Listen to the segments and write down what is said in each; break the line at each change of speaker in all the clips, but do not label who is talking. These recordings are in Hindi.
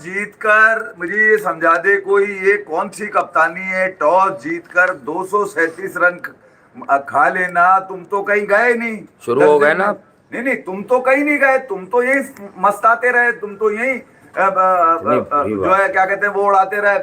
जीतकर मुझे ये समझा दे कोई, ये कौन सी कप्तानी है? टॉस जीतकर 237 रन खा लेना। तुम तो कहीं गए नहीं,
शुरू हो गए ना।
नहीं नहीं, तुम तो कहीं नहीं गए, तुम तो यही मस्ताते रहे, तुम तो यही जो है क्या कहते हैं वो उड़ाते रहे,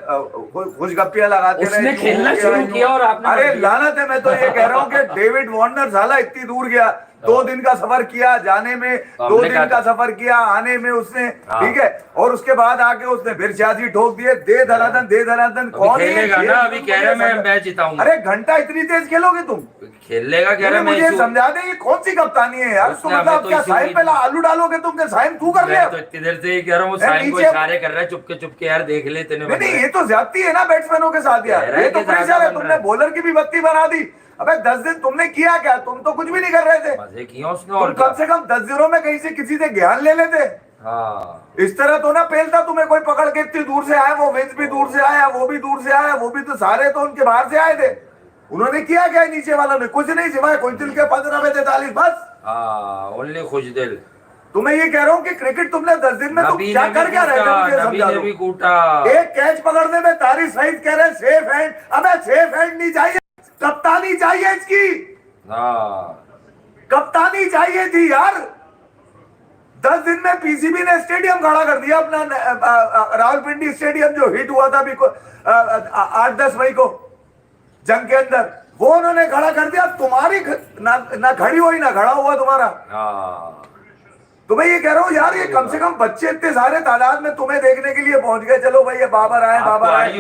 खुशगप्पियां लगाते रहे।
उसने खेलना शुरू किया और आपने
अरे लानत है, मैं तो ये कह रहा हूँ कि डेविड वार्नर साला इतनी दूर गया, 2 दिन का सफर किया जाने में, 2 दिन का सफर किया आने में उसने, ठीक है, और उसके बाद आके उसने फिर 86 ठोक दिए। दे धराधन कौन
खेलेगा ना? अभी कह रहे मैं मैच जिताऊंगा।
अरे घंटा इतनी तेज खेलोगे तुम?
खेलेगा कह रहे
मुझे समझा दे ये कौन सी कप्तानी है यार? तुम मतलब क्या साइम पे आलू डालोगे तुम? क्या साइम तू कर ले?
तो इतनी देर से ही कह रहा हूँ साइम को इशारे कर रहा है चुपके चुपके, यार देख ले तेने।
नहीं ये तो ज्यादती है ना बैट्समैनों के साथ यार, ये तो प्रेशर है। तुमने बॉलर की भी बत्ती बना दी। अबे 10 दिन तुमने किया क्या? तुम तो कुछ भी नहीं कर रहे थे।
मजे किया उसने, और
कम से कम 10 दिनों में कहीं से किसी से ज्ञान ले लेते।
हाँ,
इस तरह तो ना पेलता तुम्हें कोई पकड़ के, इतनी दूर से आए, वो विंस भी दूर से आया, वो भी दूर से आया, वो भी तो सारे तो उनके बाहर से आए थे। उन्होंने किया क्या? नीचे वालों ने कुछ नहीं, सिवाय कुछ दिल के 15 में 43 बस।
हाँ, ओनली खुश दिल।
तुम्हें ये कह रहा हूँ कि क्रिकेट तुमने 10 दिन में तुम क्या कर क्या रहे थे? मुझे समझा दो। एक कैच पकड़ने में तारी सईद कह रहे सेफ हैंड। अबे सेफ हैंड नहीं चाहिए, कप्तानी चाहिए इसकी। कप्तानी चाहिए थी यार। 10 दिन में पीसीबी ने स्टेडियम खड़ा कर दिया अपना, रावलपिंडी स्टेडियम जो हिट हुआ था अभी 8-10 मई को जंग के अंदर, वो उन्होंने खड़ा कर दिया। तुम्हारी ना खड़ी हुई ना खड़ा हुआ तुम्हारा। तो मैं ये कह रहा हूँ यार, ये कम से कम बच्चे इतने सारे तादाद में तुम्हें देखने के लिए पहुंच गए। चलो भाई ये बाबर आए, बाबर आए,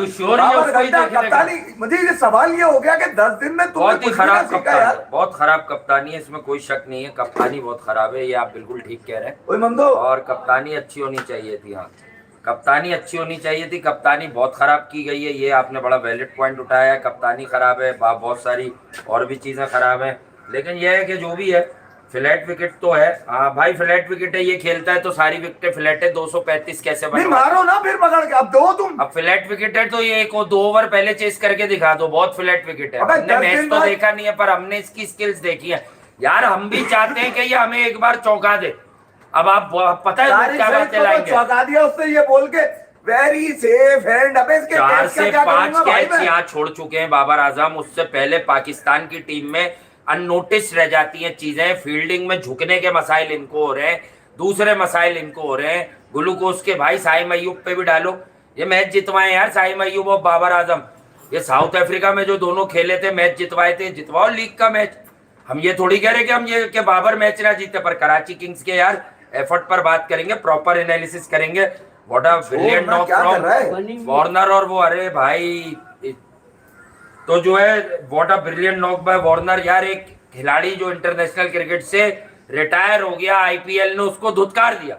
कप्तानी। मुझे ये सवाल ये हो गया कि 10 दिन में
बहुत ही खराब कप्तानी, बहुत खराब कप्तानी है, इसमें कोई शक नहीं है। कप्तानी बहुत खराब है, ये आप बिल्कुल ठीक कह रहे हैं। और कप्तानी अच्छी होनी चाहिए थी। हाँ, कप्तानी अच्छी होनी चाहिए थी। कप्तानी बहुत खराब की गई है, ये आपने बड़ा वैलिड पॉइंट उठाया है। कप्तानी खराब है, बहुत सारी और भी चीजें खराब हैं, लेकिन यह है कि जो भी है फ्लैट विकेट तो है। हाँ भाई, फ्लैट विकेट है, ये खेलता है तो सारी विकेटें फ्लैट है। 235 कैसे बना?
मारो ना फिर पकड़ के, अब दो तुम।
अब फ्लैट विकेट है तो ये 2 ओवर पहले चेस करके दिखा दो, बहुत फ्लैट विकेट है। हमने मैच तो देखा नहीं है, पर हमने इसकी स्किल्स देखी है यार। हम भी चाहते हैं कि ये हमें एक बार चौंका दे। अब आप पता है क्या बातें लाएंगे?
चौंका दिया उसने ये बोल के, वेरी सेफ हैंड। अब इसके
4 से 5 कैच यहाँ छोड़ चुके हैं बाबर आजम। उससे पहले पाकिस्तान की टीम में अननोटिस रह जाती हैं चीजें। फील्डिंग में झुकने के मसाइल इनको हो रहे हैं, दूसरे मसाइल इनको हो रहे हैं। ग्लूकोज के भाई साइम अय्यूब पे भी डालो। ये मैच जितवाए यार साइम अय्यूब और बाबर आजम। ये साउथ अफ्रीका में जो दोनों खेले थे, मैच जितवाए थे, जितवाओ लीग का मैच। हम ये थोड़ी कह रहे कि हम ये कि बाबर मैच ना जीते, पर कराची किंग्स के यार एफर्ट पर बात करेंगे, प्रॉपर एनालिसिस करेंगे। What a brilliant knock from Warner. और वो अरे भाई तो जो है what a brilliant knock bye Warner. यार एक खिलाड़ी जो इंटरनेशनल क्रिकेट से रिटायर हो गया, आईपीएल ने उसको धुतकार दिया,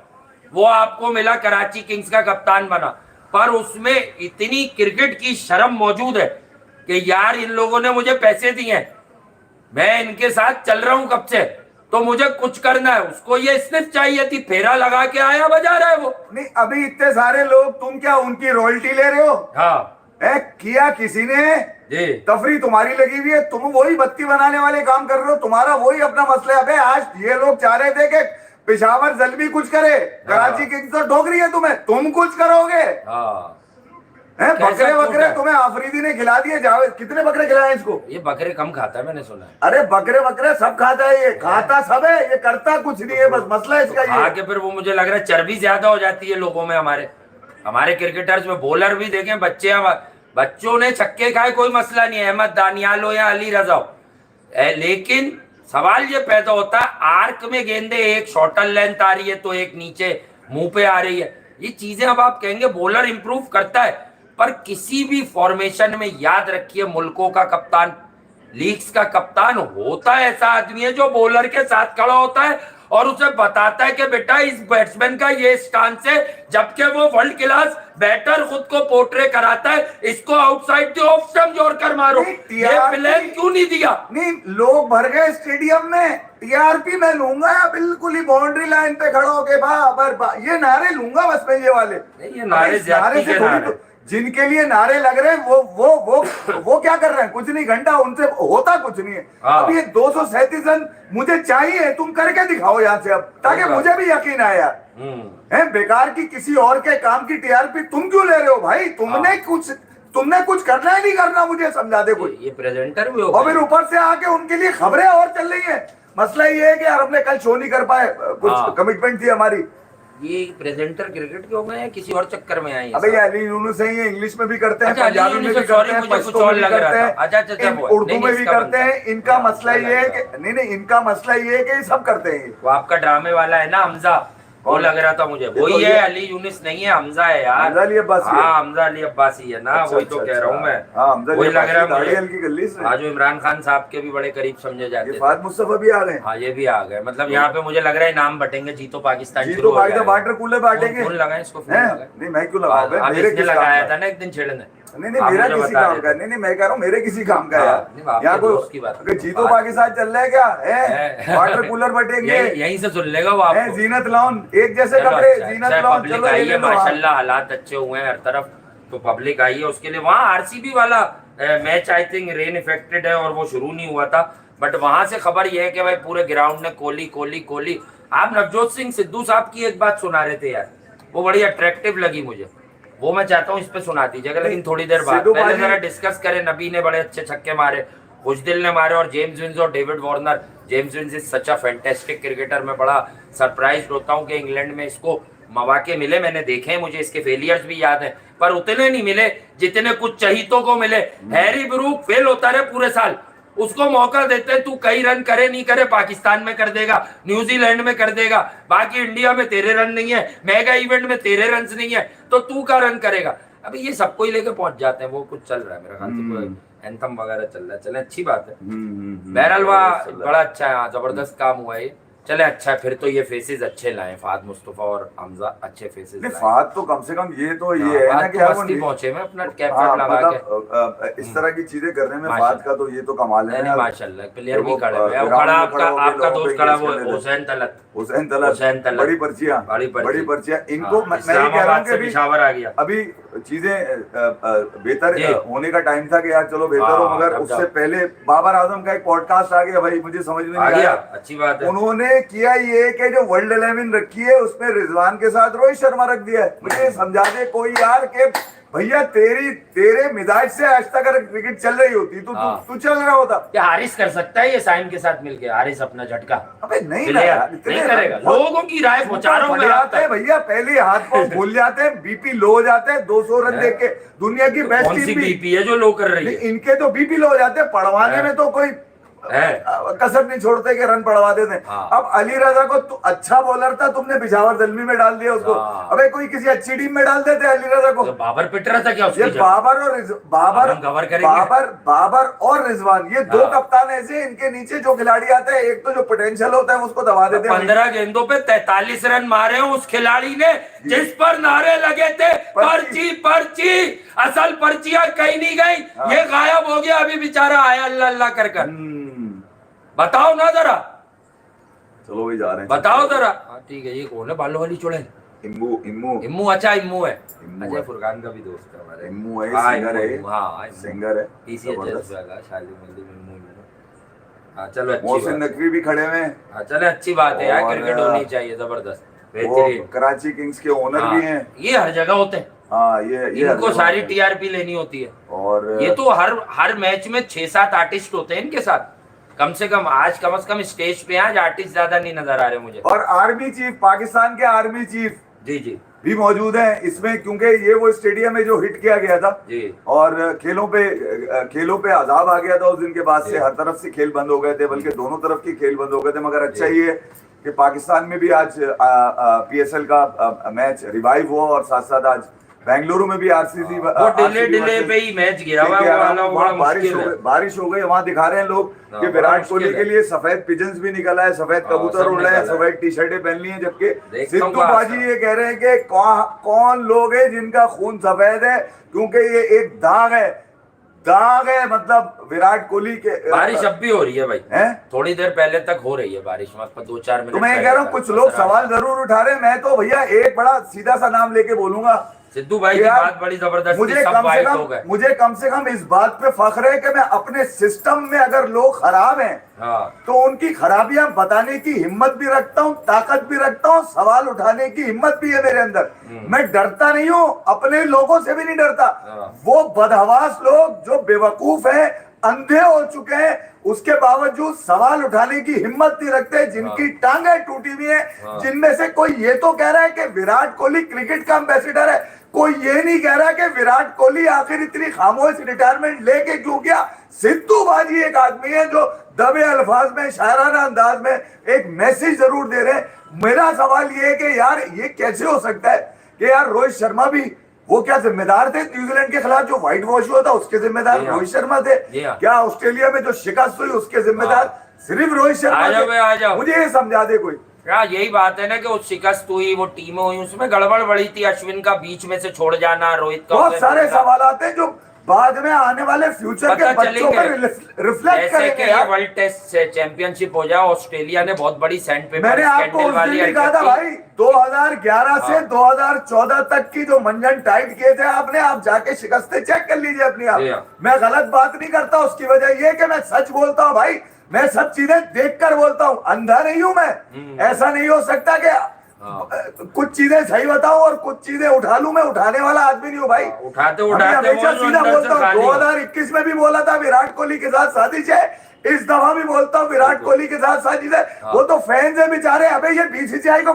वो आपको मिला, कराची किंग्स का कप्तान बना। पर उसमें इतनी क्रिकेट की शर्म मौजूद है कि यार इन लोगों ने मुझे पैसे दिए हैं, मैं इनके साथ चल रहा हूं कब से, तो मुझे कुछ करना है। उसको ये स्निफ चाहिए थी, फेरा लगा के आया, बजा रहा है वो।
नहीं अभी इतने सारे लोग, तुम क्या उनकी रॉयल्टी ले रहे हो?
हाँ,
किया किसी ने
जी,
तफरी तुम्हारी लगी हुई है, तुम वही बत्ती बनाने वाले काम कर रहे हो, तुम्हारा वही अपना मसला है। अबे आज ये लोग चाह रहे थे कि पेशावर जल्दी कुछ करे, कराची किंग्स तो ठोक रही है तुम्हें, तुम कुछ करोगे? बकरे बकरे तुम्हें आफरीदी ने खिला दिए। जावेद कितने बकरे खिलाए इसको?
ये बकरे कम खाता है, मैंने सुना है।
अरे बकरे बकरे सब खाता है, ये खाता सब है, ये करता कुछ नहीं है, बस मसला इसका ये।
आगे फिर वो मुझे लग रहा है चर्बी ज्यादा हो जाती है लोगों में। हमारे क्रिकेटर्स में बॉलर भी देखें, बच्चों ने छक्के खाए, कोई मसला नहीं है, अहमद दानियाल हो या अली रजा हो, लेकिन सवाल ये पैदा होता है आर्क में गेंदे, एक शॉर्टर लेंथ आ रही है तो एक नीचे मुंह पे आ रही है। ये चीजें अब आप कहेंगे बॉलर इंप्रूव करता है, पर किसी भी फॉर्मेशन में याद रखिए मुल्कों का कप्तान, लीग्स का कप्तान होता है ऐसा आदमी है जो बॉलर के साथ खड़ा होता है और उसे बताता है कि बेटा इस बैट्समैन का ये स्टांस है, जबकि वो वर्ल्ड क्लास बैटर खुद को पोर्ट्रे कराता है, इसको आउटसाइड द ऑफ स्टंप जोड़कर मारो। ये प्लान क्यों नहीं दिया?
नहीं लोग भर गए स्टेडियम में, टीआरपी मैं लूंगा या बिल्कुल ही बाउंड्री लाइन पे खड़े होके ये नारे लूंगा बस मैं, ये वाले
नहीं, ये नारे से थोड़ी,
जिनके लिए नारे लग रहे हैं वो क्या कर रहे हैं? कुछ नहीं, घंटा उनसे होता कुछ नहीं है। अब ये 237 रन मुझे चाहिए, तुम करके दिखाओ यहाँ से अब, ताकि मुझे भी यकीन आए यार। है बेकार की किसी और के काम की टीआरपी तुम क्यों ले रहे हो भाई? तुमने कुछ करना है नहीं करना, मुझे समझा दे कोई।
ये प्रेजेंटर भी हो
और
गए।
फिर ऊपर से आके उनके लिए खबरें और चल रही है। मसला ये है कि यार हमने कल शो नहीं कर पाए, कुछ कमिटमेंट थी हमारी।
ये प्रेजेंटर क्रिकेट के हो गए हैं किसी और चक्कर में आए?
अबे ये अली यूनुस है, ये इंग्लिश में भी करते हैं,
अच्छा, अली
पंजाबी में
यूनुस
भी
है,
करते
sorry,
हैं,
मुझे कुछ
पश्तो में
और
भी
लग रहा
करते
था।
हैं,
अच्छा, अच्छा, अच्छा, वो-
उर्दू
नहीं,
में
नहीं,
भी
इसका
करते
बनता
हैं।
है।
इनका मसला
अच्छा,
ये है
लग रहा
कि नहीं, इनका मसला ये है कि ये सब करते हैं।
वो आपका ड्रामे वाला है ना हमजा, वो
कौन?
लग रहा था मुझे। वही है, अली यूनुस नहीं है, हमजा है यार।
हमजा अली अब्बासी है।
हाँ, हमजा अली अब्बासी है ना,
अच्छा,
वही तो
अच्छा,
कह रहा हूँ मैं।
हाँ, हमजा अली
वही लग रहा है
अब्बासी, दाढ़ी
मुझे।
हल्की कर ली इसने।
हाँ, जो इमरान खान साहब के भी बड़े करीब समझे जाते
ये
थे।
फाद मुस्तफा भी आ गए।
हाँ, ये भी आ गए। मतलब यहाँ पे मुझे लग रहा है नाम बटेंगे, जीतो पाकिस्तान
जी
शुरू
तो
हो
भाई
गया
तो
है।
वाटर कूलर बांटेंगे।
फोन लगाए इसको, फोन
हैं?
लगाए।
नहीं मैं क्यों लगाऊं बे?
अब
मेरे
इसने
किस काम
लगाया
का?
था ना एक दिन छेड़ने।
नहीं
आप
मेरा
मुझे
किसी
बता
काम
रहे
का
थे।
नहीं, मैं कह रहा हूँ मेरे किसी काम का
हाँ,
यार।
नहीं, आपके
यहाँ
दोस्त की बात
को
है।
जीतो पाकिस्तान चल रहा है क्या है? वाटर कूलर बटेंगे,
यहीं से सुन लेगा वो
हैं?
आपको।
जीनत लॉन, एक जैसे
चलो,
कपड़े,
अच्छा,
जीनत
अच्छा,
लॉन।
पब्लिक
चलो
आई
ये
है
ले लो। हाँ।
माशाल्लाह, हालात अच्छे हुए हैं हर तरफ, तो पब्लिक आई है उसके लिए। वहाँ आरसीबी वाला match I think rain affected है और वो शुरू नहीं हुआ था, बट वहां से खबर ये है कि भाई पूरे ग्राउंड ने कोहली कोहली कोहली। आप नवजोत सिंह सिद्धू साहब की एक बात सुना रहे थे यार, वो बड़ी अट्रैक्टिव लगी मुझे, वो मैं चाहता हूँ इस पे सुना दीजिएगा, लेकिन थोड़ी देर बाद।
सिद्धू
पहले
भाई-
जरा डिस्कस करें। नबी ने बड़े अच्छे छक्के मारे, खुशदिल ने मारे, और जेम्स विंस और David Warner. James Vince is such a fantastic cricketer. मैं बड़ा सरप्राइज होता हूँ कि इंग्लैंड में इसको मौके मिले, मैंने देखे हैं, मुझे इसके फेलियर्स भी याद है, पर उतने नहीं मिले जितने कुछ चहीतों को मिले। हैरी ब्रूक फेल होता रहे पूरे साल, उसको मौका देते, तू कई रन करे नहीं करे, पाकिस्तान में कर देगा, न्यूजीलैंड में कर देगा, बाकी इंडिया में तेरे रन नहीं है, मेगा इवेंट में तेरे रन नहीं है, तो तू का रन करेगा। अभी ये सबको ही लेके पहुंच जाते हैं, वो कुछ चल रहा है मेरा ख्याल से, कोई एंथम वगैरह चल रहा है। चले, अच्छी बात है। बहरहाल वहाँ बड़ा अच्छा है, जबरदस्त काम हुआ है। चले, अच्छा है फिर तो। ये फेसेस अच्छे लाए फाद मुस्तफा और हमजा, अच्छे फेसेस
नहीं
लाए।
फाद तो कम से कम ये तो ये है
फाद
ना
तो
कि यार वो
मस्ती पहुंचे में अपना कैप
हाँ,
लगा के।
मतलब इस तरह की चीजें करने में
माशाल्लाह।
फाद का तो ये तो कमाल है
नहीं,
यार।
माशाल्लाह प्लेयर भी
वो,
खड़े हुए हैं।
ग्राउंड
वो खड़ा
में
आपका
खड़ा होके
आपका
लोगों
दोस्त
पे
खड़ा,
गेस
वो
करने लगे।
हुसैन तलत।
हुसैन
हुसैन
तलत,
तलत।
बड़ी पर्चियां,
बड़ी
पर्चियां इनको।
हाँ,
मैं ये कह रहा हूँ
इस्लामाबाद
कि
से पेशावर आ गया।
अभी चीजें बेहतर
जी।
होने का टाइम था कि यार चलो बेहतर हो,
हाँ,
मगर
अब
उससे
जाओ।
पहले बाबर आजम का एक पॉडकास्ट आ गया भाई, मुझे समझ में
आ
नहीं
गया,
आया।
अच्छी बात है।
उन्होंने किया ये कि जो वर्ल्ड 11 रखी है उसमें रिजवान के साथ रोहित शर्मा रख दिया है। मुझे समझा दे कोई यार कि भैया तेरे मिजाज से आज तक अगर क्रिकेट चल रही होती तो
हाँ।
तू चल रहा होता।
क्या हारिस कर सकता है ये साइम के साथ मिलके? हारिस अपना झटका
अबे नहीं ना
प्लेयर
यार, इतने
नहीं करेगा। लोगों की राय पहुंचा रहा हूँ मैं आप
आते हैं
तक।
भैया, पहले हाथ पांव भूल जाते हैं, बीपी लो हो जाते हैं 200 रन देख के। दुनिया की बेस्ट
कौन सी
टीम भी
बीपी है जो लो कर रही है?
इनके तो बीपी लो हो जाते हैं, पढ़वाने
है।
में तो कोई
है।
कसर नहीं छोड़ते कि रन पढ़वा देते हैं।
हाँ।
अब अली रजा को अच्छा बॉलर था, तुमने पिशावर दलमी में डाल दिया उसको।
हाँ।
अबे कोई किसी अच्छी टीम में डाल देते अली रजा को।
तो बाबर पिट रहा था क्या उसकी
ये
जगह?
बाबर और बाबर
हम कवर करेंगे।
बाबर और रिजवान, ये दो
हाँ।
कप्तान ऐसे, इनके नीचे जो खिलाड़ी आते हैं, एक तो जो पोटेंशियल होता है उसको दबा देते हैं।
15 गेंदों पे 43 रन मारे उस खिलाड़ी ने जिस पर नारे लगे थे, पर्ची पर्ची। असल पर्चियां कहीं नहीं गई, ये गायब हो गया। अभी बेचारा आया अल्लाह अल्लाह कर कर। बताओ ना जरा,
चलो वही जा रहे हैं।
बताओ जरा। हाँ ठीक है, ये कौन है बालों वाली चुड़ैल?
इम्मू इम्मू
इम्मू। अच्छा इम्मू है,
इम्मू
अजय
है।
फुरकान का भी दोस्त है हमारे।
इम्मू है,
हाँ,
सिंगर है।
इम्मू, हाँ इम्मू।
सिंगर है,
TCHS
जबरदस्त।
वाला शाली मल्ली इम्मू इम्मू। हाँ चलो, अच्छी
मोहसिन
बात।
नकवी भी खड़े हुए हैं।
हाँ चले, अच्छी बात है यार,
और,
क्रिकेट होनी चाहिए जबरदस्त,
वो
बेहतरीन।
कराची किंग्स के ओनर
हाँ,
भी हैं।
ये हर जगह होते हैं।
हाँ ये
इनको
हर
सारी
जगह
टीआरपी लेनी होती है।
और
ये तो हर मैच में 6-7 आर्टिस्ट होते हैं इनके साथ कम से कम। आज कम से कम स्टेज पे आज आर्टिस्ट ज्यादा नहीं नजर आ रहे मुझे।
और आर्मी चीफ, पाकिस्तान के आर्मी चीफ
जी जी
भी मौजूद हैं इसमें, क्योंकि ये वो स्टेडियम है जो हिट किया गया था
जी।
और खेलों पे अजाब आ गया था उस दिन के बाद से। हर तरफ से खेल बंद हो गए थे, बल्कि दोनों तरफ के खेल बंद हो गए थे। मगर अच्छा ये कि पाकिस्तान में भी आज PSL का मैच रिवाइव हुआ और साथ साथ आज बेंगलुरु में भी आरसीबी
वो डिले पे ही मैच गया हुआ है, वो वाला बड़ा मुश्किल है।
बारिश हो गई, वहां दिखा रहे हैं लोग
हाँ,
कि
बड़ा
विराट
मुश्किल
कोहली
है।
के लिए सफेद पिजन्स भी निकला है, सफेद
हाँ,
कबूतर
सब
उड़ रहे हैं,
निकला है।
सफेद टी शर्टें पहन ली हैं। जबकि
देखता
सिद्धू
हूँ
बाजी
आज।
ये कह रहे हैं कि कौन लोग हैं जिनका खून सफेद है, क्योंकि ये एक दाग है मतलब विराट कोहली के।
बारिश अब भी हो रही है भाई,
हैं?
थोड़ी देर पहले तक हो रही है बारिश, मतलब 2-4 मिनट।
तो मैं ये कह रहा हूँ कुछ लोग सवाल जरूर उठा रहे हैं। मैं तो भैया एक बड़ा सीधा सा नाम लेके बोलूंगा
सिद्धू भाई की
यार,
बात बड़ी जबरदस्त थी,
मुझे
सब
कम से
वाइट हो
कम
गए।
मुझे कम से कम इस बात पे फख्र है कि मैं अपने सिस्टम में अगर लोग खराब हैं
हाँ
तो उनकी खराबियां बताने की हिम्मत भी रखता हूं, ताकत भी रखता हूं, सवाल उठाने की हिम्मत भी है मेरे अंदर। मैं डरता नहीं हूं, अपने लोगों से भी नहीं डरता।
हाँ।
वो बदहवास लोग जो बेवकूफ हैं, अंधे हो चुके हैं, उसके बावजूद सवाल उठाने की हिम्मत नहीं रखते, जिनकी टांगें टूटी हुई है, जिनमें से कोई ये तो कह रहा है कि विराट कोहली क्रिकेट का एम्बेसडर है, कोई ये नहीं कह रहा कि विराट कोहली आखिर इतनी खामोश रिटायरमेंट लेके क्यों गया। सिद्धू बाजी एक आदमी है जो दबे अल्फाज में, शायराना अंदाज में एक मैसेज जरूर दे रहे हैं। मेरा सवाल ये है कि यार ये कैसे हो सकता है कि यार रोहित शर्मा भी, वो क्या जिम्मेदार थे न्यूजीलैंड के खिलाफ जो व्हाइट वॉश हुआ था, उसके जिम्मेदार रोहित शर्मा थे? क्या ऑस्ट्रेलिया में जो शिकस्त हुई उसके जिम्मेदार सिर्फ रोहित शर्मा
आ जाओ
थे?
बे, आ जाओ।
मुझे ये समझा दे कोई।
क्या यही बात है ना कि वो शिकस्त हुई, वो टीमें हुई, उसमें गड़बड़ बड़ी थी। अश्विन का बीच में से छोड़ जाना, रोहित का
बहुत सारे सवाल आते हैं जो बाद में आने वाले फ्यूचर के
पता
बच्चों पर रिफ्लेक्ट
जैसे
करेंगे
कि
यार।
वर्ल्ड टेस्ट चैंपियनशिप हो जाए, ऑस्ट्रेलिया ने बहुत बड़ी सैंड पेपर
मैंने आपको
स्कैंडल
उस
वाली
दिन भी कहा था
हरकत की।
भाई, 2011 से 2014 तक की जो मंजन टाइट किए थे आपने, आप जाके शिकस्तें चेक कर लीजिए अपनी आप। मैं गलत बात नहीं करता, उसकी वजह ये कि मैं सच बोलता हूं भाई, मैं सब चीजें देखकर बोलता हूं, अंधा नहीं हूं मैं। ऐसा नहीं हो सकता कि कुछ चीजें सही बताऊं और कुछ चीजें उठा लूं। मैं उठाने वाला आदमी नहीं हूं भाई।
उठाते
अभी
उठाते
हमेशा
वो
सीधा
अंदर से
बोलता हूं,
खाली हो।
2021 में भी बोला था विराट कोहली के साथ साजिश है, इस दफा भी बोलता हूं विराट कोहली के साथ साजिश है। वो तो फैंस है बेचारे। अबे ये बीसीसीआई को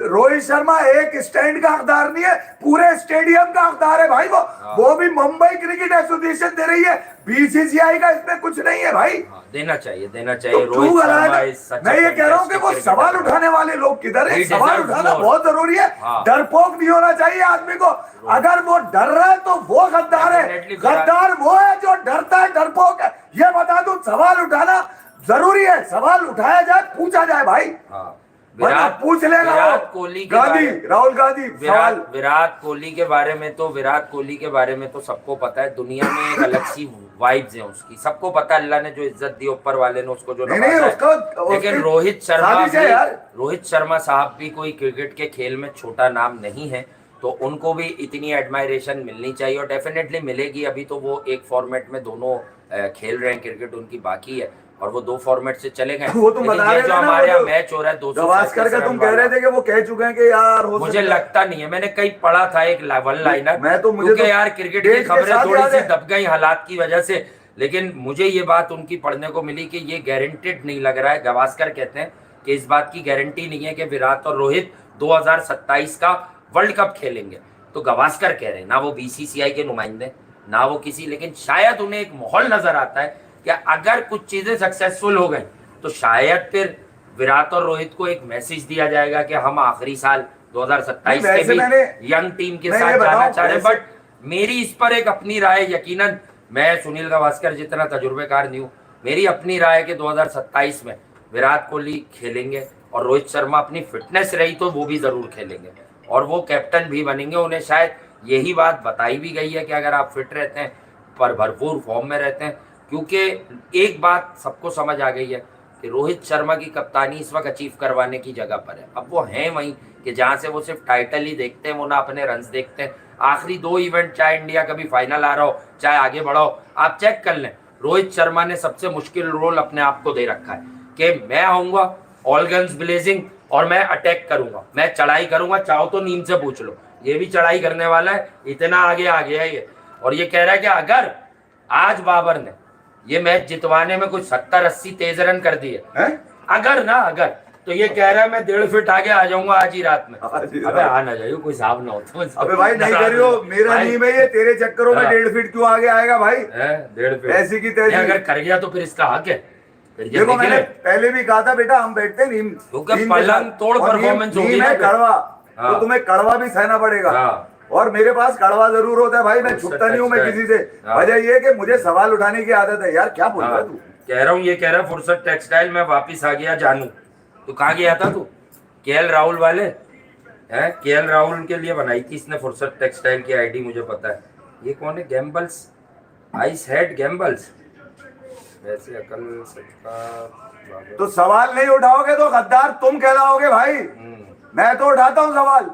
रोहित शर्मा एक स्टैंड का हकदार नहीं है, पूरे स्टेडियम का हकदार है भाई। वो भी मुंबई क्रिकेट एसोसिएशन दे रही है, बीसीसीआई का इसमें कुछ नहीं है भाई।
देना चाहिए, देना
तो
चाहिए।
क्यों
रोहित
गलत
शर्मा
है?
इज सच
मैं
अ
ये कह रहा हूँ कि वो
fantastic
सवाल
cricketer।
उठाने वाले लोग किधर है?
He
सवाल
deserves
उठाना
more।
बहुत जरूरी है।
हाँ।
डरपोक नहीं होना चाहिए आदमी को। अगर वो डर रहा है तो वो गद्दार है।
Definitely
गद्दार वो है जो डरता है, डरपोक है। ये बता दूं, सवाल उठाना जरूरी है। सवाल उठाया जाए, पूछा जाए भाई।
हाँ।
वरना पूछ लेगा
विराट
वो
कोहली के
गांधी,
बारे-
राहुल गांधी सवाल।
विराट कोहली के बारे में तो सबको पता है। दुनिया में एक अलग सी वाइब्स है उसकी, सबको पता है। अल्लाह ने जो इज्जत दी, ऊपर वाले ने उसको जो
नहीं,
नवाजा है।
उसको
लेकिन
उसकी
रोहित
साजिश है यार।
रोहित शर्मा साहब भी कोई क्रिकेट के खेल में छोटा नाम नहीं है, तो उनको भी इतनी एडमायरेशन मिलनी चाहिए और डेफिनेटली मिलेगी। अभी तो वो एक फॉर्मेट में दोनों खेल रहे हैं क्रिकेट, उनकी बाकी है और वो 2 फॉर्मेट से चले गए।
वो तुम बता रहे थे
जो
ना,
हमारे
वो
यहाँ
जो
मैच हो रहा है 200
गवास्कर का, तुम कह रहे थे कि वो कह चुके हैं कि यार हो
मुझे
सकता है।
लगता नहीं है, मैंने कहीं पढ़ा था एक वन लाइनर,
मैं तो मुझे
क्योंकि
तो
यार क्रिकेट की
देश के
खबरें
साथ
थोड़ी
याद
सी
है।
दब गई हालात की वजह से। लेकिन मुझे ये बात उनकी पढ़ने को मिली कि ये गारंटेड नहीं लग रहा है। गवास्कर कहते हैं कि इस बात की गारंटी नहीं है कि विराट और रोहित 2027 का वर्ल्ड कप खेलेंगे। तो गवास्कर कह रहे हैं, ना वो बीसीसीआई के नुमाइंदे, ना वो किसी, लेकिन शायद उन्हें एक माहौल नजर आता है कि अगर कुछ चीजें सक्सेसफुल हो गई तो शायद फिर विराट और रोहित को एक मैसेज दिया जाएगा कि हम आखिरी साल 2027 के भी यंग टीम के साथ जाना चाह रहे हैं। बट मेरी इस पर एक अपनी राय, यकीनन मैं सुनील गावस्कर जितना तजुर्बेकार नहीं हूँ, मेरी अपनी राय है कि 2027 में विराट कोहली खेलेंगे और रोहित शर्मा अपनी फिटनेस रही तो वो भी जरूर खेलेंगे और वो कैप्टन भी बनेंगे। उन्हें शायद यही बात बताई भी गई है कि अगर आप फिट रहते हैं, पर भरपूर फॉर्म में रहते हैं, क्योंकि एक बात सबको समझ आ गई है कि रोहित शर्मा की कप्तानी इस वक्त अचीव करवाने की जगह पर है। अब वो हैं वहीं कि जहां से वो सिर्फ टाइटल ही देखते हैं, वो ना अपने रन्स देखते हैं। आखिरी 2 इवेंट, चाहे इंडिया कभी फाइनल आ रहा हो, चाहे आगे बढ़ा हो, आप चेक कर लें, रोहित शर्मा ने सबसे मुश्किल रोल अपने आप को दे रखा है कि मैं आऊंगा ऑल गन्स ब्लेजिंग और मैं अटैक करूंगा, मैं चढ़ाई करूंगा। चाहो तो नीम से पूछ लो, ये भी चढ़ाई करने वाला है, इतना आगे आ गया है ये। और ये कह रहा है कि अगर आज बाबर ने ये मैच जितवाने में कुछ 70-80 तेज रन कर दिए, अगर तो ये कह रहा है मैं 1.5 फीट आगे आ जाऊंगा आज ही रात में। अबे आ ना जाइयो, कोई साहब ना हो तो।
अबे भाई नहीं करियो, मेरा नहीं में ये तेरे चक्करों में 1.5 फीट क्यों आगे आएगा भाई?
1.5 फीट
ऐसी की तैसी।
अगर कर गया तो फिर इसका हक है।
देखो मैंने पहले भी कहा था बेटा, हम बैठते नीम
पलंग तोड़ परफॉर्मेंस होगी ना,
कड़वा तो तुम्हें कड़वा भी सहना पड़ेगा। और मेरे पास कड़वा जरूर होता है भाई, मैं छुपता नहीं हूँ मैं किसी से। वजह ये कि मुझे सवाल उठाने की आदत है। यार क्या बोल रहा है तू?
कह रहा हूँ, ये कह रहा फुर्सत टेक्सटाइल में वापिस आ गया जानू। तू कहाँ गया था? तू केएल राहुल वाले हैं, केएल राहुल के लिए बनाई थी इसने फुर्सत टेक्सटाइल की आईडी, मुझे पता है। ये कौन है? Gambles, ice head gambles. वैसे अकल सबका तो
सवाल नहीं उठाओगे तो गद्दार तुम कहलाओगे भाई। मैं तो उठाता हूँ सवाल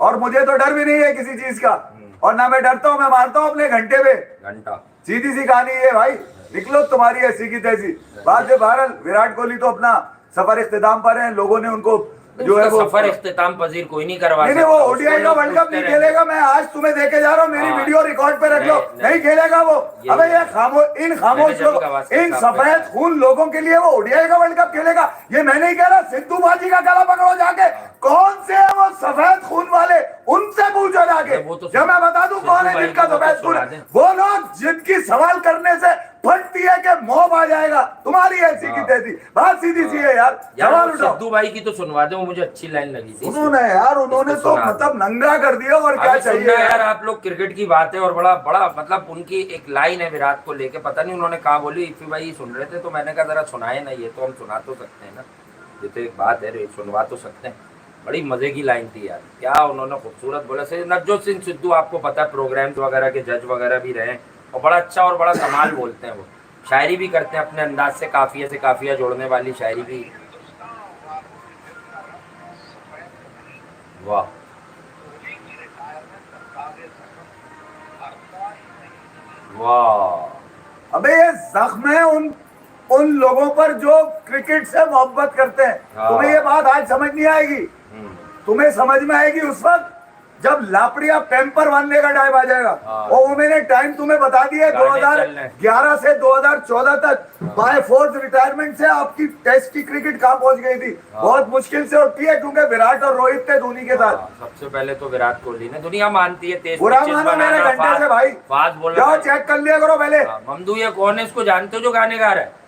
और मुझे तो डर भी नहीं है किसी चीज का, और ना मैं डरता हूँ, मैं मारता हूँ अपने घंटे पे।
घंटा
सीधी सी कहानी है भाई, निकलो तुम्हारी ऐसी की तैसी। बाद में बहरहाल विराट कोहली तो अपना सफर इख्तिताम पर है, लोगों ने उनको जो है वो
सफर इख्तिताम पजीर कोई नहीं करवा
नहीं,
सकता।
वो ओडीआई का वर्ल्ड कप नहीं खेलेगा। मैं आज तुम्हें देके जा रहा हूँ, मेरी
हाँ।
वीडियो रिकॉर्ड पे रख लो, नहीं खेलेगा वो।
यही
अबे ये
है।
इन खामोश
मैंने
लोग,
जब गावस्कर
इन
साहब पे
सफेद खून लोगों के लिए वो ओडीआई का वर्ल्ड कप खेलेगा, ये मैं नहीं कह रहा। सिद्धू बाजी का गला पकड़ो जाके, कौन से है वो सफेद खून वाले, उनसे पूछो जाके।
वो तो
जब मैं बता दूं कौन है
सिद्धू
जिनका
भाई को
सफेद
तो
खून
सुना
है,
दें।
वो लोग जिनकी सवाल करने से फटती है कि मौत आ जाएगा। तुम्हारी ऐसी की तैसी बात सीधी सी है यार, सवाल
यार
उठाओ।
सिद्धू भाई की तो सुनवा दे, वो मुझे अच्छी लाइन लगी थी।
उन्होंने यार, उन्होंने
इसको
तो
सुना दो।
मतलब नंगा कर दिया, और क्या
अभी
चाहिए
सुनना यार, आप लोग क्रिकेट की बात है और बड़ा बड़ा मतलब उनकी एक लाइन है विराट को लेके, पता नहीं उन्होंने कहा बोली, इफी भाई सुन रहे थे तो मैंने कहा जरा सुनाए ना, ये तो हम सुना तो सकते हैं ना, ये तो एक बात है रे, सुनवा तो सकते हैं। बड़ी मजे की लाइन थी यार, क्या उन्होंने खूबसूरत बोला। से नवजोत सिंह सिद्धू आपको पता है प्रोग्राम्स वगैरह के जज वगैरह भी रहे, और बड़ा अच्छा और बड़ा कमाल बोलते हैं वो, शायरी भी करते हैं अपने अंदाज से काफिया जोड़ने वाली शायरी भी। वाह वाह।
अबे ये जख्म है उन लोगों पर जो क्रिकेट से मोहब्बत करते हैं।
हाँ।
तुम्हें ये बात आज समझ नहीं आएगी, तुम्हें समझ में आएगी उस वक्त जब लापड़िया पैम्पर बांधने का टाइम आ जाएगा।
हाँ।
और वो मैंने टाइम तुम्हें बता दिया है,
गाने चल रहे हैं।
2011 से 2014 तक बाय फोर्स रिटायरमेंट से आपकी टेस्ट की क्रिकेट कहाँ पहुंच गई थी। बहुत मुश्किल से उठी है, क्योंकि विराट और रोहित थे धोनी के साथ।
सबसे पहले तो विराट कोहली ने, दुनिया मानती है तेज
बुरा
पिचेस
मानो मेरे
बनाना,
घंटे से भाई,
फास्ट बॉलर।
जाओ चेक कर लिया करो पहले।
ममदू ये कौन है, इसको जानते हो जो गाने गा रहा है?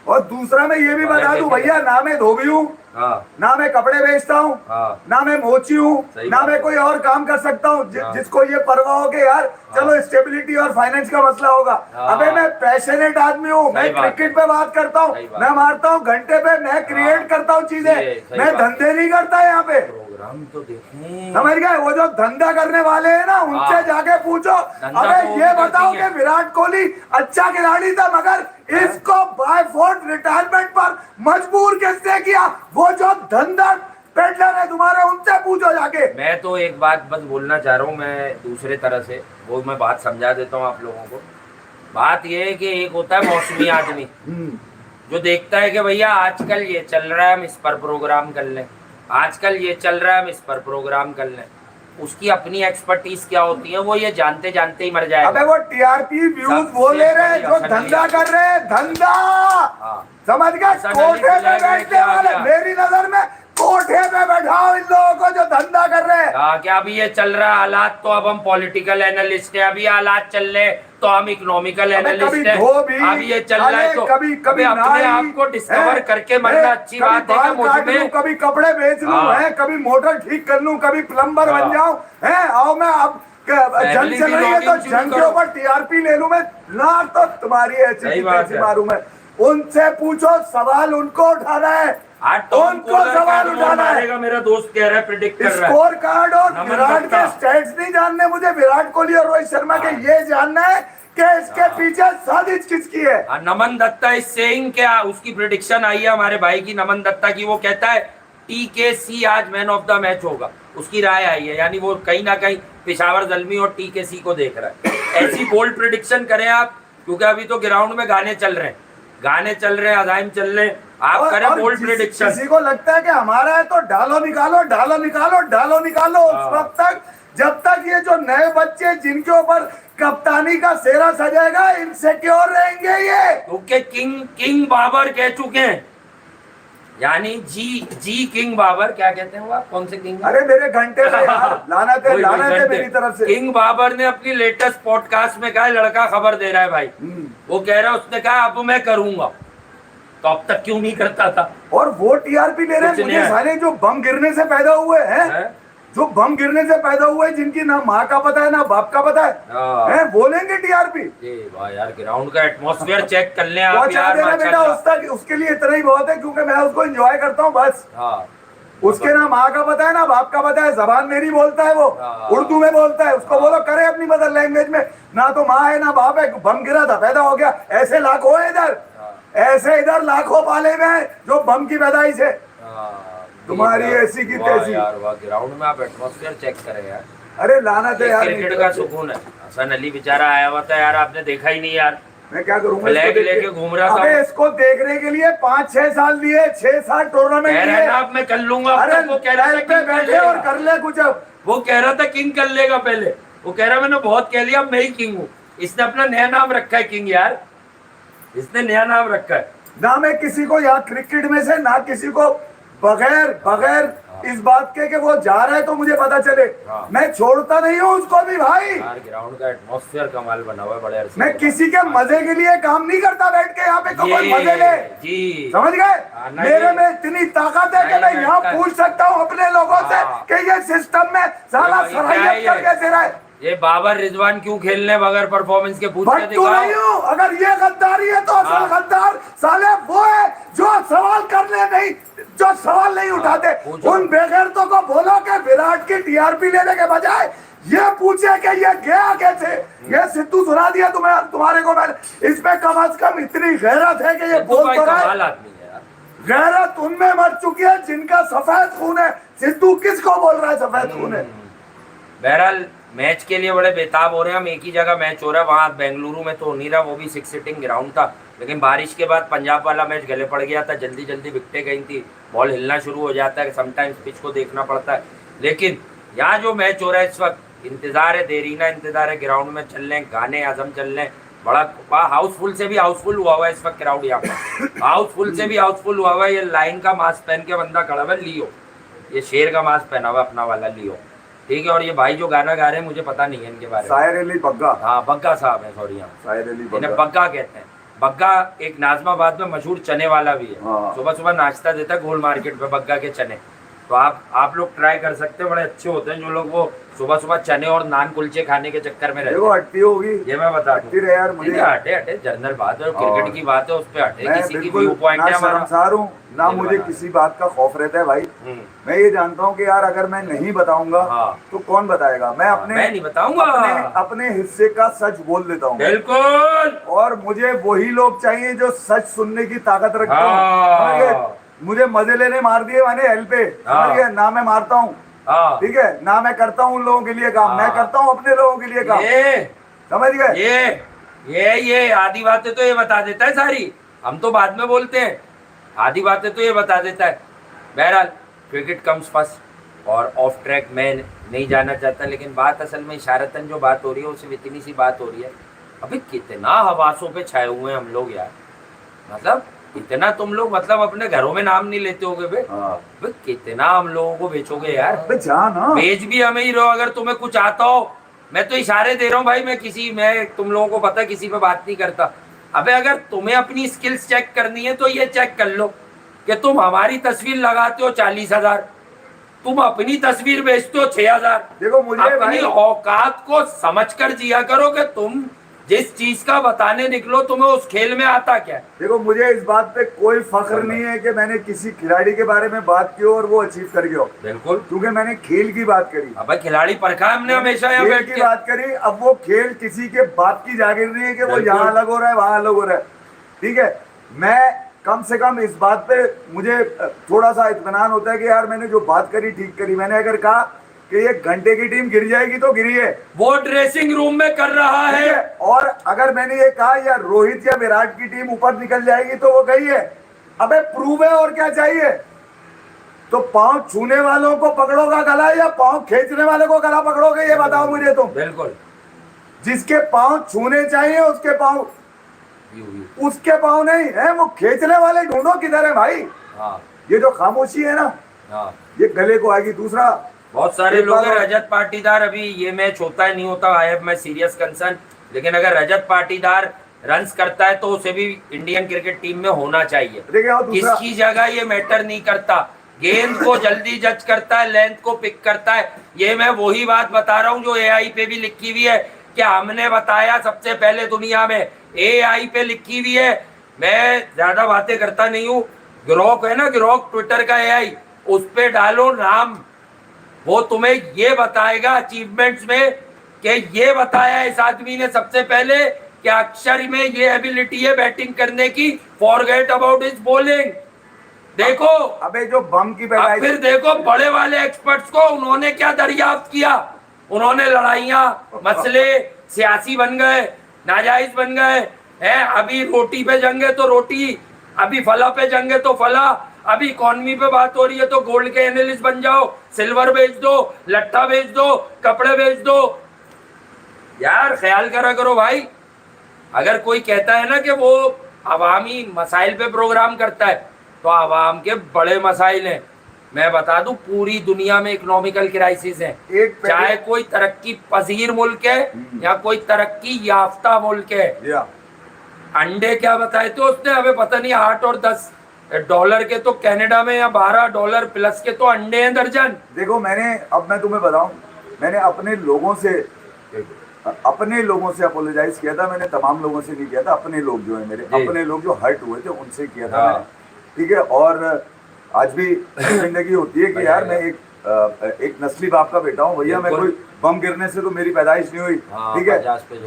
और दूसरा मैं ये भी बता दूं भैया, ना मैं धोबी हूँ,
हाँ
ना मैं कपड़े बेचता हूँ,
हाँ
ना मैं मोची हूँ,
सही
ना
बात
मैं
है।
कोई और काम कर सकता हूँ।
हाँ।
जिसको ये परवाह हो के यार चलो स्टेबिलिटी और फाइनेंस का मसला होगा।
हाँ।
अबे मैं पैशनेट आदमी हूँ, मैं
सही बात
क्रिकेट पे बात करता हूँ,
सही बात
मैं मारता हूँ घंटे पे, मैं क्रिएट करता हूँ चीजें,
सही
मैं
बात।
धंधे नहीं करता यहाँ पे।
प्रोग्राम तो देखें।
समझ गए? वो जो धंधा करने वाले हैं ना, उनसे
हाँ।
जाके पूछो।
धंधा
अबे
तो वो
ये
भी
बताओ
करती है।
कि विराट कोहली अच्छा खिलाड़ी था, मगर इसको बाय फोर्स रिटायरमेंट पर मजबूर किसने किया? वो जो धंधा पेडलर है तुम्हारे, उनसे पूछो जाके।
मैं तो एक बात बस बोलना चाह रहा हूँ, मैं दूसरे तरह से वो मैं बात समझा देता हूँ आप लोगों को। बात ये है कि एक होता है मौसमी आदमी जो देखता है कि भैया आजकल ये चल रहा है, हम इस पर प्रोग्राम कर लें, आजकल ये चल रहा है, हम इस पर प्रोग्राम कर लें। उसकी अपनी एक्सपर्टीज क्या होती है वो ये जानते जानते ही मर जाएगा।
अबे वो टीआरपी व्यूज
सबसे
वो ले रहे हैं
बढ़िया
जो
सनी
धंधा
लियोनी।
कर रहे हैं, धंधा।
हाँ।
समझ गए?
सनी
कोठे पे
लियोनी
बैठने
क्या
वाले,
किया?
मेरी नजर में कोठे पे बैठाओ इन लोगों को जो धंधा कर रहे हैं।
हाँ, क्या अभी ये चल रहा है हालात, तो अब हम पॉलिटिकल एनालिस्ट हैं, अभी हालात चल रहे तो हम इकोनॉमिकल
अबे
एनालिस्ट
कभी
हैं।
धोबी,
अब ये चल रहा है तो
कभी
अबे अपने
नाई,
आप को डिस्कवर
हैं?
करके मरना अच्छी
कभी
बात है
बाल
कि मुझ
काट लूं,
में
कभी कपड़े बेच लूं,
हाँ।
हैं? कभी मोटर ठीक कर लूं, कभी प्लम्बर
हाँ।
बन जाऊं, हैं? आओ मैं अब जंग
Family
चल रही है तो
belonging शुरू
जंग के
करो।
ऊपर टीआरपी ले लूं मैं, ना तो तुम्हारी ऐसी
सही
की
बात
तैसी
है।
मारूं मैं। उनसे पूछो, सवाल उनको उठाना है,
आज टॉम
उनको
कॉलर का
सवाल
गोल
उठाना है।
मारेगा, मेरा दोस्त कह रहा है, प्रिडिक्ट कर रहा है।
स्कोर कार्ड और
नमन
विराट
दत्ता।
के स्टैट्स नहीं जानने मुझे, विराट कोहली और रोहित शर्मा के ये जानना है कि इसके पीछे साजिश किसकी है।
हाँ, नमन दत्ता इज सेइंग, क्या उसकी प्रिडिक्शन आई है हमारे भाई की नमन दत्ता की, वो कहता है टीकेसी आज मैन ऑफ द मैच होगा, उसकी राय आई है, यानी वो कहीं ना कहीं पेशावर जल्मी और टीकेसी को देख रहा है। ऐसी बोल्ड प्रिडिक्शन करें आप, क्योंकि अभी तो ग्राउंड में गाने चल रहे हैं, गाने चल रहे हैं, अजाइम चल रहे हैं, आप करें बोल्ड प्रिडिक्शन।
किसी को लगता है कि हमारा है तो डालो निकालो, डालो निकालो, डालो निकालो। उस वक्त तक जब तक ये जो नए बच्चे जिनके ऊपर कप्तानी का सेहरा सजाएगा, इनसिक्योर रहेंगे ये।
क्योंकि किंग बाबर कह चुके हैं, यानी जी किंग बाबर, क्या कहते हैं वो आप, कौन से किंग?
अरे मेरे घंटे में यार, लानत है मेरी तरफ से।
किंग बाबर ने अपनी लेटेस्ट पॉडकास्ट में कहा लड़का खबर दे रहा है भाई, वो कह रहा है, उसने कहा अब मैं करूंगा, तो अब तक क्यों नहीं करता था?
और वो टीआरपी ले रहे हैं।
कुछ नहीं
मुझे
है।
साले जो बम गिरने से पैदा हुए हैं,
हैं?
जो बम गिरने से पैदा हुए, जिनकी ना माँ का पता है ना बाप का पता
हाँ।
है, बोलेंगे टीआरपी।
ये भाई यार, ग्राउंड का एटमॉस्फेयर चेक कर लें आप
पहुंचा
यार,
देना बेटा,
माशाल्लाह।
उसके लिए इतना ही बहुत है, क्योंकि मैं उसको एंजॉय करता हूँ बस।
हाँ,
उसके ना माँ का पता है ना बाप का पता है, जबान मेरी बोलता है वो,
हाँ।
उर्दू में बोलता है। उसको बोलो करे अपनी मदर लैंग्वेज में, ना तो माँ है ना बाप है, बम गिरा था पैदा हो गया। ऐसे लाखों है इधर, ऐसे इधर लाखों पाले हुए हैं जो बम की पैदाइश है। तुम्हारी ऐसी की
वाह
तैसी।
यार वाह, ग्राउंड में आप एटमॉस्फेयर चेक करें यार,
अरे लाना तो
ये
यार
क्रिकेट
नहीं
का
करते।
सुकून है। हसन अली बेचारा आया हुआ था यार, आपने देखा ही नहीं यार,
मैं क्या करूंगा
फ्लैग
इसको देख
लेके
के?
घूम रहा था।
अबे इसको देखने के लिए 5-6 साल दिए, 6-7 टूर्नामेंट
कह रहा है
दिए।
ना अब मैं कर लूंगा, अब
अरे
तक वो कह रहा था
लाइन पे
किंग कर
बैठे और
लेगा।
कर ले कुछ अब।
वो कह रहा था किंग कर लेगा पहले, वो कह रहा मैंने बहुत कह लिया, अब मैं ही किंग हूँ। इसने अपना नया नाम रखा है किंग यार, इसने नया नाम रखा है।
ना मैं किसी को यहाँ क्रिकेट में से ना किसी को बगैर बगैर इस बात के कि वो जा रहा है तो मुझे पता चले,
हाँ।
मैं छोड़ता नहीं हूँ उसको भी भाई।
यार ग्राउंड का एटमॉस्फेयर कमाल बना हुआ है बड़े अरसे
मैं
के
किसी
बाद।
के मजे के लिए काम नहीं करता बैठ के यहाँ पे तो कोई मजे ले।
जी
समझ गए?
हाँ, नहीं।
मेरे में इतनी ताकत है कि
नहीं
मैं यहाँ
बैठता है।
पूछ सकता हूँ अपने लोगों से
हाँ।
कि ये सिस्टम में साला
ये क्या है
सरहैयत
ये?
कर कैसे रहा है।
ये बाबर रिजवान क्यों खेलने बगैर परफॉर्मेंस के पूछ के
भट्टू नहीं
दिखाओ।
हूँ। अगर ये गद्दारी है तो असल
हाँ।
गद्दार साले वो है जो सवाल करने नहीं, जो सवाल नहीं उठाते।
पूछो।
उन बेगैरतों को बोलो कि विराट की टीआरपी लेने के बजाय ये पूछे कि ये गया कैसे। ये सिद्धू सुना दिया तुम्हारे को मैंने। इसमें कम से कम इतनी गैरत है कि ये
सिद्धू
बोल
भाई
तो रहा
कमाल
है।
आदमी है यार।
गैरत उनमें मर चुकी है जिनका सफेद खून है। सिद्धू किसको बोल रहा है सफेद खून है?
बहरहाल मैच के लिए बड़े बेताब हो रहे हैं हम। एक ही जगह मैच हो रहा है, वहाँ बेंगलुरु में तो हो नहीं रहा, वो भी 6 सिटिंग ग्राउंड था, लेकिन बारिश के बाद पंजाब वाला मैच गले पड़ गया था, जल्दी जल्दी विकेटें गई थी, बॉल हिलना शुरू हो जाता है, समटाइम्स पिच को देखना पड़ता है। लेकिन यहाँ जो मैच हो रहा है इस वक्त, इंतजार है, देरीना इंतजार है, ग्राउंड में चल रहे हैं, गाने आजम चल रहे हैं, बड़ा हाउसफुल से भी हाउसफुल हुआ हुआ है इस वक्त क्राउड यहाँ पर। हाउसफुल से भी हाउसफुल हुआ हुआ है। ये लाइन का मास्क पहन के बंदा खड़ा हुआ है, लियो, ये शेर का मास्क पहना हुआ अपना वाला लियो, ठीक है। और ये भाई जो गाना गा रहे हैं मुझे पता नहीं है इनके बारे में।
शायर अली बग्गा।
हाँ बग्गा साहब है, सॉरी, यहाँ
शायर अली
इन्हें
बग्गा।
बग्गा कहते हैं। बग्गा एक नाजमाबाद में मशहूर चने वाला भी है,
हाँ।
सुबह सुबह नाश्ता देता है गोल मार्केट पे बग्गा के चने। तो आप लोग ट्राई कर सकते हैं, बड़े अच्छे होते हैं। जो लोग वो सुबह सुबह चने और नान कुलचे खाने के चक्कर में रहते
देखो
हैं,
हट्टी होगी,
ये मैं बता
हट्टी रहे यार मुझे।
हटे हटे जनरल बात है, क्रिकेट की बात है, उस पे हटे,
मैं
किसी की
बिल्कुल
व्यू पॉइंट
ना
है हमारा।
शर्मसार हूँ ना
दिल
मुझे
बना।
किसी बात का खौफ रहता है भाई। मैं ये जानता हूँ कि यार अगर मैं नहीं बताऊंगा
हाँ।
तो कौन बताएगा। मैं अपने
मैं नहीं बताऊंगा।
अपने हिस्से का सच बोल देता हूँ
बिल्कुल।
और मुझे वही लोग चाहिए जो सच सुनने की ताकत रखते
हाँ।
हो। समझ गए? मुझे मजे लेने मार दिए मैंने हेल पे,
हाँ।
समझ गए? ना मैं मारता हूँ,
हाँ
ठीक है, ना मैं करता हूँ उन लोगों के लिए काम, मैं
हाँ।
करता हूँ अपने लोगों के लिए काम।
ये
समझ गए?
ये आधी बातें तो ये बता देता है सारी, हम तो बाद में बोलते हैं। आधी बातें तो ये बता देता है। बहरहाल क्रिकेट कम्स फर्स्ट, और ऑफ ट्रैक मैं नहीं जाना चाहता, लेकिन बात असल में इशारतन जो बात हो रही है वो सिर्फ इतनी सी बात हो रही है। अभी कितना हवासों पे छाए हुए हैं हम लोग यार, मतलब इतना तुम लोग मतलब अपने घरों में नाम नहीं लेते होगे बे।
हाँ।
बे कितना हम लोगों को बेचोगे यार।
अबे जा ना।
बेच भी हमें ही रहो, अगर तुम्हें कुछ आता हो। मैं तो इशारे दे रहा हूँ भाई, मैं तुम लोगों को पता किसी पे बात नहीं करता। अबे अगर तुम्हें अपनी स्किल्स चेक करनी है तो ये चेक कर लो कि तुम हमारी तस्वीर लगाते हो 40,000, तुम अपनी तस्वीर बेचते हो 6,000।
देखो मुझे
अपनी
भाई,
औकात को समझ कर जिया करो कि तुम जिस चीज का बताने निकलो तुम्हें उस खेल में आता क्या है।
देखो मुझे इस बात पे कोई फख्र नहीं है कि मैंने किसी खिलाड़ी के बारे में बात की हो और वो अचीव कर गया हो,
बिल्कुल,
क्योंकि मैंने खेल की बात करी।
अब खिलाड़ी परखा हमने हमेशा यहाँ
खेल
बैठ
की
के।
बात करी। अब वो खेल किसी के बाप की जागीर नहीं है कि वो
बिल्कुल।
यहाँ अलग हो रहा है वहां अलग हो रहा है, ठीक है। मैं कम से कम इस बात पे मुझे थोड़ा सा इत्मीनान होता है कि यार मैंने जो बात करी ठीक करी। मैंने अगर कहा कि ये घंटे की टीम गिर जाएगी तो गिरी है,
वो ड्रेसिंग रूम में कर रहा
ठीक
है।
है। और अगर मैंने ये कहा या रोहित या विराट की टीम ऊपर निकल जाएगी तो वो गई है। अबे प्रूव है, और क्या चाहिए। तो पांव छूने वालों को पकड़ोगा गला या पांव खींचने वाले को गला पकड़ोगे, ये बताओ मुझे तुम।
बिल्कुल,
जिसके पांव छूने चाहिए उसके पांव, उसके पांव नहीं है, वो खींचने वाले ढूंढो किधर है भाई।
हाँ
ये जो खामोशी है ना,
हाँ।
ये गले को आएगी। दूसरा
बहुत सारे
एक
लोग
बात
हैं
और-
रजत पाटीदार, अभी ये मैच होता है नहीं होता, I have my serious concern, लेकिन अगर रजत पाटीदार रन्स करता है तो उसे भी इंडियन क्रिकेट टीम में होना चाहिए।
देखिए और दूसरा,
किसकी जगह ये मैटर नहीं करता, गेंद को जल्दी जज करता है, लेंथ को पिक करता है। ये मैं वही बात बता रहा हूँ जो एआई पे भी लिखी हुई है कि हमने बताया सबसे पहले दुनिया में, एआई पे लिखी हुई है। मैं ज्यादा बातें करता नहीं हूँ। ग्रोक है ना, ग्रोक ट्विटर का एआई, उस पे डालो नाम, वो तुम्हें ये बताएगा अचीवमेंट्स में कि ये बताया इस आदमी ने सबसे पहले कि अक्षर में ये एबिलिटी है बैटिंग करने की, फॉरगेट अबाउट हिज बॉलिंग। देखो
अबे जो बम की
अब
पैदाइश,
फिर देखो बड़े वाले एक्सपर्ट्स को उन्होंने क्या दरियाफ्त किया, उन्होंने लड़ाइयां मसले सियासी बन गए, नाजायज बन गए हैं। अभी रोटी पे जंग है तो रोटी, अभी फला पे जंग है तो फला, अभी इकॉनमी पे बात हो रही है तो गोल्ड के एनालिस्ट बन जाओ, सिल्वर बेच दो, लट्ठा बेच दो, कपड़े बेच दो। यार ख्याल करा करो भाई। अगर कोई कहता है ना कि वो अवामी मसाइल पे प्रोग्राम करता है, तो आवाम के बड़े मसाइल हैं। मैं बता दूं पूरी दुनिया में इकोनॉमिकल क्राइसिस है, चाहे कोई तरक्की पजीर मुल्क है या कोई तरक्की याफ्ता मुल्क है। अंडे क्या बताए थे उसने, हमें पता नहीं 8 और 10 डॉलर के तो कनाडा में या 12 डॉलर प्लस के तो अंडे हैं दर्जन।
देखो अब मैं तुम्हें बताऊं, मैंने अपने लोगों से अपोलोजाइज किया था। मैंने तमाम लोगों से नहीं किया था, अपने लोग जो है मेरे अपने लोग जो हर्ट हुए थे उनसे किया था मैंने, ठीक है। और आज भी जिंदगी होती है कि यार मैं एक नस्ली बाप का बेटा हूँ भैया, मैं कोई बम गिरने से तो मेरी पैदाइश नहीं हुई, ठीक है।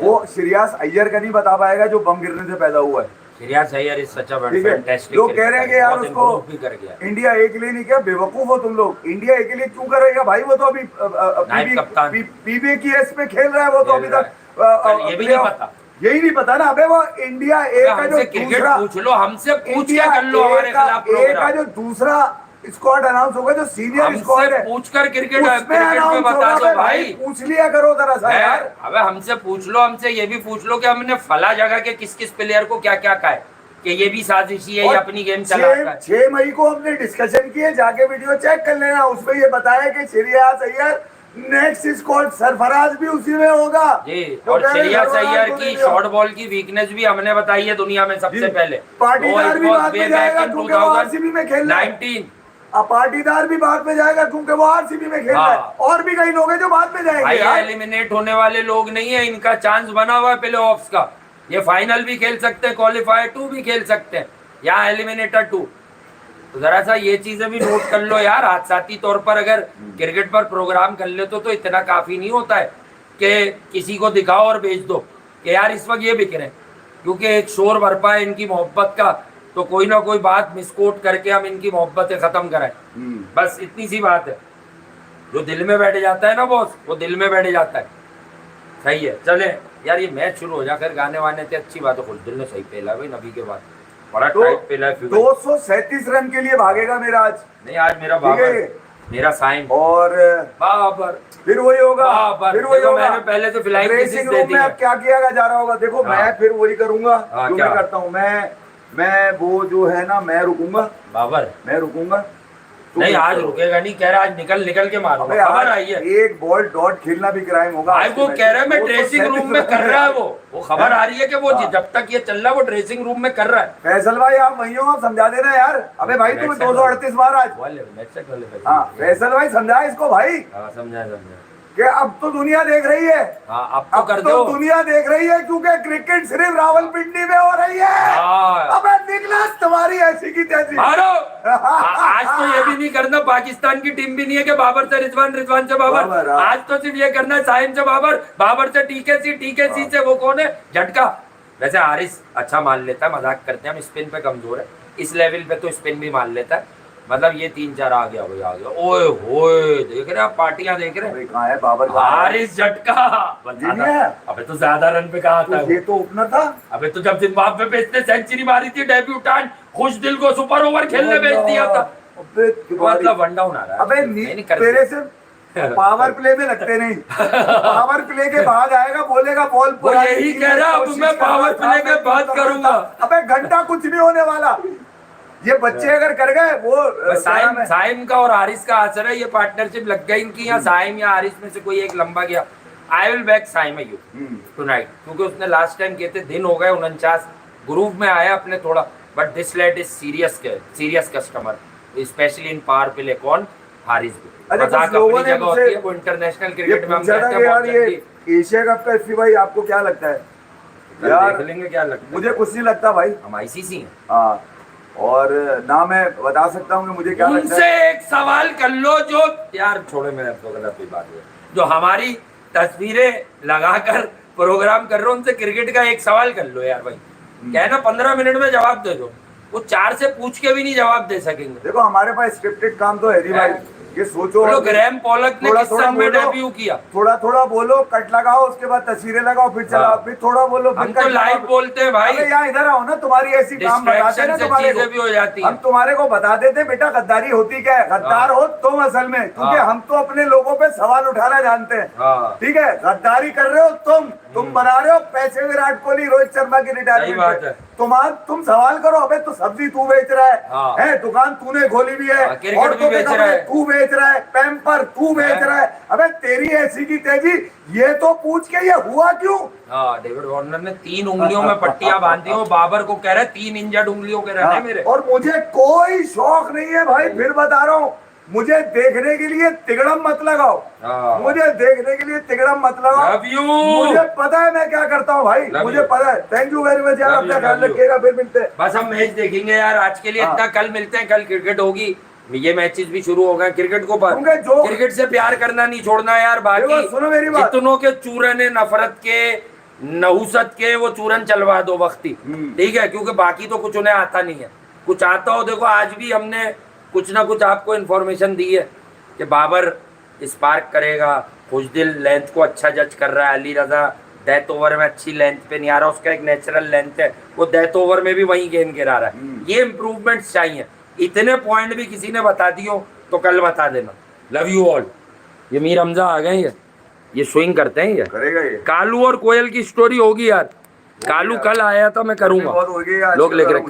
वो श्रेयस अय्यर का नहीं बता पाएगा जो बम गिरने से पैदा हुआ है।
Shreyas Iyer is such a fantastic.
लोग कह रहे हैं कि यार उसको इंडिया ए के लिए नहीं किया, बेवकूफ हो तुम लोग। इंडिया ए के लिए क्यों करेगा भाई, वो तो अभी PBKS में खेल रहा है, वो तो अभी तक
ये भी नहीं पता,
यही नहीं पता ना। अबे वो इंडिया ए का जो दूसरा,
पूछ लो हमसे, पूछ के कर लो हमारे खिलाफ प्रोग्राम
का जो दूसरा स्क्वाड अनाउंस होगा, जो सीनियर स्क्वाड है,
पूछकर क्रिकेट में बता दो भाई।
पूछ लिया करो जरा सा यार।
अबे हमसे पूछ लो, हमसे ये भी पूछ लो कि हमने फला जगह के किस किस प्लेयर को क्या क्या कहा है कि ये भी साजिशी है, ये अपनी गेम चलाता है।
6 मई को हमने डिस्कशन किए, जाके वीडियो चेक कर लेना, उसमें ये बताया कि श्रेयस अय्यर नेक्स्ट स्क्वाड सरफराज भी उसी में होगा
जी। और श्रेयस अय्यर की शॉर्ट बॉल की वीकनेस भी हमने बताई है दुनिया में सबसे पहले।
पाटीदार भी बाद में जाएगा क्योंकि वो आरसीबी में खेल रहा है। पाटीदार भी बाद में जाएगा क्योंकि वो आरसीबी में खेल रहा है। और भी कई लोग हैं जो बाद में जाएंगे।
एलिमिनेट होने वाले लोग नहीं है, इनका चांस बना हुआ है प्ले ऑफ्स का। ये फाइनल भी खेल सकते हैं, क्वालिफायर 2 भी खेल सकते हैं, या एलिमिनेटर 2। तो जरा सा ये चीजें भी नोट कर लो यार। हादसाती तौर पर अगर क्रिकेट पर प्रोग्राम कर ले तो इतना काफी नहीं होता है कि किसी को दिखाओ और भेज दो कि यार इस वक्त ये बिक रहे हैं, क्योंकि एक शोर भरपा है इनकी मोहब्बत का, तो कोई ना कोई बात मिसकोट करके हम इनकी मोहब्बतें खत्म कराएं। बस इतनी सी बात है। जो दिल में बैठ जाता है ना बॉस, वो दिल में बैठ जाता है। सही है, चले यार ये मैच शुरू हो जाकर गाने वाने थे, अच्छी बात है। खुद दिल ने सही पहला भाई, नबी के बाद बड़ा टाइट पहला है।
237 रन के लिए भागेगा मेरा आज।
नहीं आज मेरा बाबर, मेरा साइन
और
बाबर,
फिर वही होगा,
फिर वही होगा। मैंने पहले तो फ्लाइंग
ड्रेसिंग रूम में अब क्या किया जा रहा होगा, देखो मैं फिर वही करूंगा जो मैं करता हूँ। मैं वो जो है ना, मैं रुकूंगा बाबर, मैं रुकूंगा
नहीं। आज रुकेगा नहीं, कह रहा आज निकल निकल के मारूंगा। खबर आई है
एक बॉल डॉट खेलना भी क्राइम होगा।
वो कह रहा है मैं ड्रेसिंग रूम में कर रहा है। वो खबर आ रही है कि वो जब तक ये चल रहा है वो ड्रेसिंग रूम में कर रहा है।
फैसल भाई आप वही हो, आप समझा देना यार। अबे भाई तुम्हें 238 बार आज। हाँ फैसल भाई समझा इसको भाई,
समझा
कि अब तो दुनिया देख रही है।
अब तो
दुनिया देख रही है क्योंकि क्रिकेट सिर्फ रावलपिंडी में हो रही है। अबे निकलस तुम्हारी ऐसी की तैसी।
आज तो ये भी नहीं करना, पाकिस्तान की टीम भी नहीं है कि बाबर से रिजवान, रिजवान से बाबर। आज तो सिर्फ ये करना है साइम से बाबर, बाबर से टीकेसी, टीकेसी से वो कौन है झटका। वैसे हारिस अच्छा मान लेता है, मजाक करते हैं हम, स्पिन पे कमजोर है। इस लेवल पे तो स्पिन भी मान लेता है। मतलब ये 3-4 आ गया भाई, आ गया। ओए होए देख रहे आप, पार्टियां देख रहे हैं।
कहाँ है बाबर?
हारिस झटका। अबे तो ज्यादा रन पे कहा था,
ये तो ओपनर था।
अबे तो जब जिम्बाब्वे पे इसने सेंचुरी मारी थी, डेब्यूटेंट खुश दिल को सुपर ओवर खेलने भेज दिया था। मतलब वन डाउन आ रहा है।
अबे तेरे से पावर प्ले में लगते नहीं। पावर प्ले के बाद आएगा, बोलेगा बॉल
पूरा। यही कह रहा अब मैं पावर प्ले के बाद करूंगा।
अबे घंटा कुछ नहीं होने वाला। ये बच्चे अगर कर गए वो
साइम का और हारिस का असर है, ये पार्टनरशिप लग गई इनकी। या साइम या हारिस में से कोई एक लंबा गया। I will back same you tonight, क्योंकि उसने लास्ट टाइम कहते दिन हो गए 49 ग्रुप में आया अपने थोड़ा। But this late is serious customer, especially in power play. कौन? हारिस भी। मजाक अपनी जगह होती है, वो इंटरनेशनल क्रिकेट में हम कहते हैं
यार ये एशिया कप का एफसी भाई आपको क्या लगता है यार?
देख लेंगे क्या लगता है।
मुझे कुछ नहीं लगता भाई,
हम आईसीसी हैं।
हाँ, और ना मैं बता सकता हूँ कि मुझे क्या लगता है।
उनसे एक सवाल कर लो जो यार छोड़े, मेरे तो गलत कोई बात है, जो हमारी तस्वीरें लगाकर प्रोग्राम कर रहे हो, उनसे क्रिकेट का एक सवाल कर लो यार भाई। क्या है ना, 15 मिनट में जवाब दे दो। वो 4 से पूछ के भी नहीं जवाब दे सकेंगे।
देखो हमारे पास स्क्रिप्टेड काम तो है नहीं भाई, ये सोचो।
लोग ग्रैम पॉलक ने
थोड़ा
किस
थोड़ा
सन में
बोलो,
डेब्यू किया।
थोड़ा थोड़ा बोलो, कट लगाओ, उसके बाद तस्वीरें लगाओ, फिर चलाओ, फिर थोड़ा बोलो, फिर
हम
कट
तो लाइव
लगाओ।
बोलते हैं भाई,
अबे यहाँ इधर आओ ना, तुम्हारी ऐसी काम बताते
डिस्ट्रैक्शन
ना
से
तुम्हारे
चीजें भी
को।
हो जाती
हम
हैं।
तुम्हारे को बता देते बेटा गद्दारी होती क्या है, गद्दार हो तुम असल में, क्योंकि
हाँ।
हम तो अपने लोगों पे सवाल उठाना जानते हैं।
हाँ।
ठीक है, गद्दारी कर रहे हो तुम बना रहे हो पैसे विराट कोहली रोहित शर्मा की
सही बात
रिटायरमेंट
है।
पे। तुम सवाल करो, अबे तो सब्जी तू बेच रहा
हाँ।
है, दुकान तूने खोली भी है,
हाँ, क्रिकेट
औरतों
भी
के
बेच
कपड़े
रहा है।
तू बेच रहा है, पैम्पर तू बेच रहा है। अबे तेरी ऐसी की तेजी, ये तो पूछ के ये हुआ क्यों?
हाँ, डेविड वार्नर ने 3 उंगलियों में पट्टियां बांधी हो, बाबर को कह रहे 3 इंजर्ड उंगलियों के रहने मेरे।
और मुझे कोई शौक नहीं है भाई, फिर बता रहा हूँ, मुझे देखने के लिए तिगड़म मत लगाओ।
हाँ।
मुझे देखने के लिए तिगड़म मत लगाओ।
Love you.
मुझे पता है मैं क्या करता हूँ भाई,
Love
मुझे
you.
पता है। थैंक यू वेरी मच यार,
Love you,
अपना ख्याल
love you.
रखिएगा, फिर मिलते हैं।
बस हम मैच देखेंगे यार, आज के लिए
हाँ।
इतना। कल मिलते हैं, कल क्रिकेट होगी, ये मैचेस भी शुरू हो गए। क्रिकेट को
क्योंकि जो-
क्रिकेट से प्यार करना नहीं छोड़ना यार। बाकी
देखो, सुनो मेरी बात।
जितनों के चूरन है नफरत के, नहुसत के, वो चूरन चलवा दो वक्ती, ठीक है, क्योंकि बाकी तो कुछ उन्हें आता नहीं है। कुछ आता हो, देखो आज भी हमने कुछ ना कुछ आपको इन्फॉर्मेशन दी है कि बाबर स्पार्क करेगा, खुशदिल लेंथ को अच्छा जज कर रहा है, अली रजा डेथ ओवर में अच्छी लेंथ पे नहीं आ रहा, उसका एक नेचुरल लेंथ है, वो डेथ ओवर में भी वही गेंद गिरा रहा है। ये इंप्रूवमेंट्स चाहिए। इतने पॉइंट भी किसी ने बता दियो तो कल बता देना। Love you all. ये मीर हमजा आ गए, ये स्विंग करते हैं। ये
करेगा ये
कालू और कोयल की स्टोरी होगी यार। कालू कल आया था, मैं करूंगा,
बहुत हो गया,
लोग लिख रहे करे।